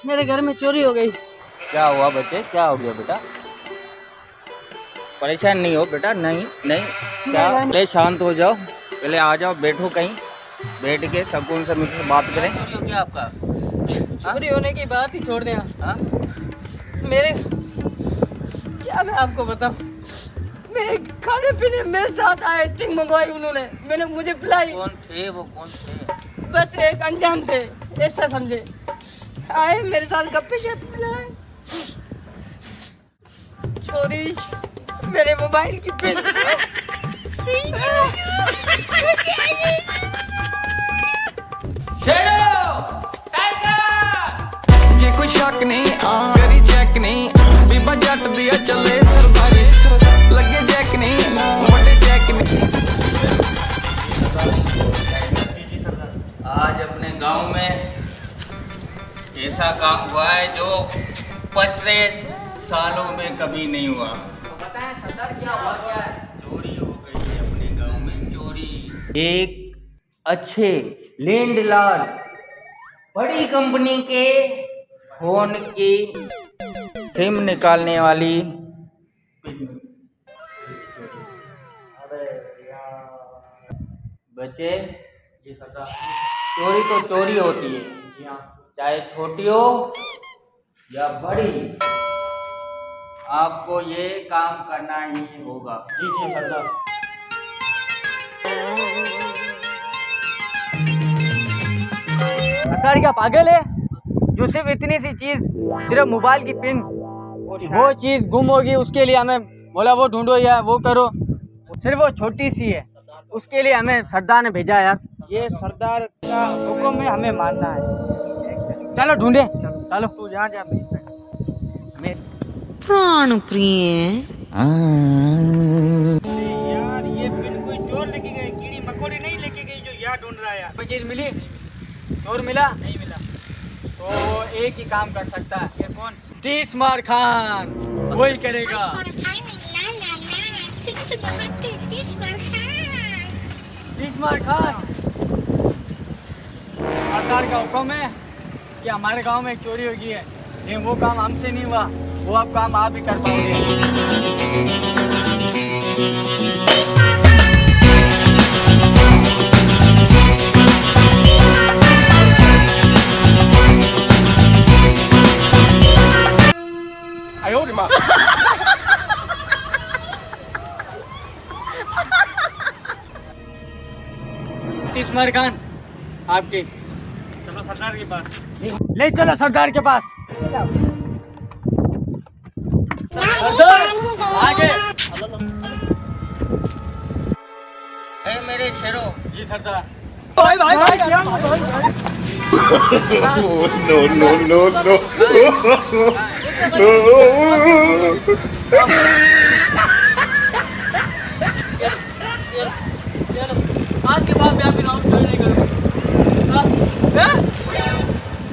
मेरे घर में चोरी हो गई। क्या हुआ बच्चे, क्या हो गया बेटा? परेशान नहीं हो बेटा, नहीं नहीं, क्या पहले शांत हो जाओ, पहले आ जाओ, बैठो कहीं, बैठ के सुकून से मुझसे बात करें। चोरी हो गया आपका? चोरी होने की बात ही छोड़ दें। हाँ मेरे क्या मैं आपको बताऊं, मेरे खाने पीने मेरे साथ आए, स्टिंग मंगवाई उन्होंने, मैंने मुझे पिलाई। कौन थे वो, कौन थे? बस एक अनजान थे, ऐसा समझे, आए मेरे साथ गप्पे शप्पे मिलाए। चोरी मेरे मोबाइल की पिन। ये कोई शक नहीं, करी चेक नहीं, बीबा जट दिया चले सरदारी, लगे चेक नहीं, बड़े चेक नहीं। आज अपने गांव में ऐसा काम हुआ है जो 25 सालों में कभी नहीं हुआ। तो बताएं सरदार, क्या हुआ, क्या है? चोरी हो गई है अपने गांव में, चोरी। एक अच्छे लैंडलॉर्ड बड़ी कंपनी के फोन की सिम निकालने वाली बच्चे जी सरदार, चोरी तो चोरी होती है जी हाँ, चाहे छोटी हो या बड़ी, आपको ये काम करना ही होगा। जी जी सरदार। सरदार क्या पागल है जो सिर्फ इतनी सी चीज, सिर्फ मोबाइल की पिन, वो चीज गुम होगी, उसके लिए हमें बोला वो ढूंढो या वो करो, सिर्फ वो छोटी सी है, उसके लिए हमें सरदार ने भेजा यार। ये सरदार का हुक्म है, हमें मानना है। चलो ढूंढे, चलो। तू जहाँ जा प्राण प्रिय। यार ये पिन कोई चोर लेके गए, कीड़ी मकोड़ी नहीं लेके गई जो यहाँ ढूंढ रहा है यार। कोई चीज मिली? चोर मिला? नहीं मिला। तो वो एक ही काम कर सकता है। ये कौन? तीसमार खान, वही करेगा। तीसमार खान, सरदार का हुक्म है कि हमारे गांव में एक चोरी हो गई है, लेकिन वो काम हमसे नहीं हुआ, वो अब काम आप ही कर पाओगे। तीसमार खान आपके, चलो सरदार के पास। ले चलो सरदार के पास। सरदार आगे। ए मेरे शेरों। जी सरदार। भाई भाई भाई आज के बाद मैं आपके गाँव में चोरी नहीं करूँगा।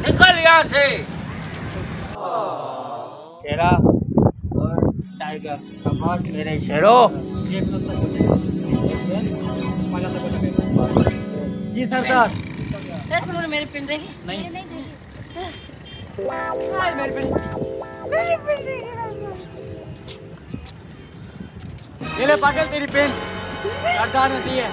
निकल यहाँ से। शेरा और टाइगर, शाबाश मेरे शेरों। जी सरदार। एक मिनट मेरी पिन देगी? नहीं नहीं मेरी पिन, ये ले पागल तेरी पेन, सरदार ने दी है।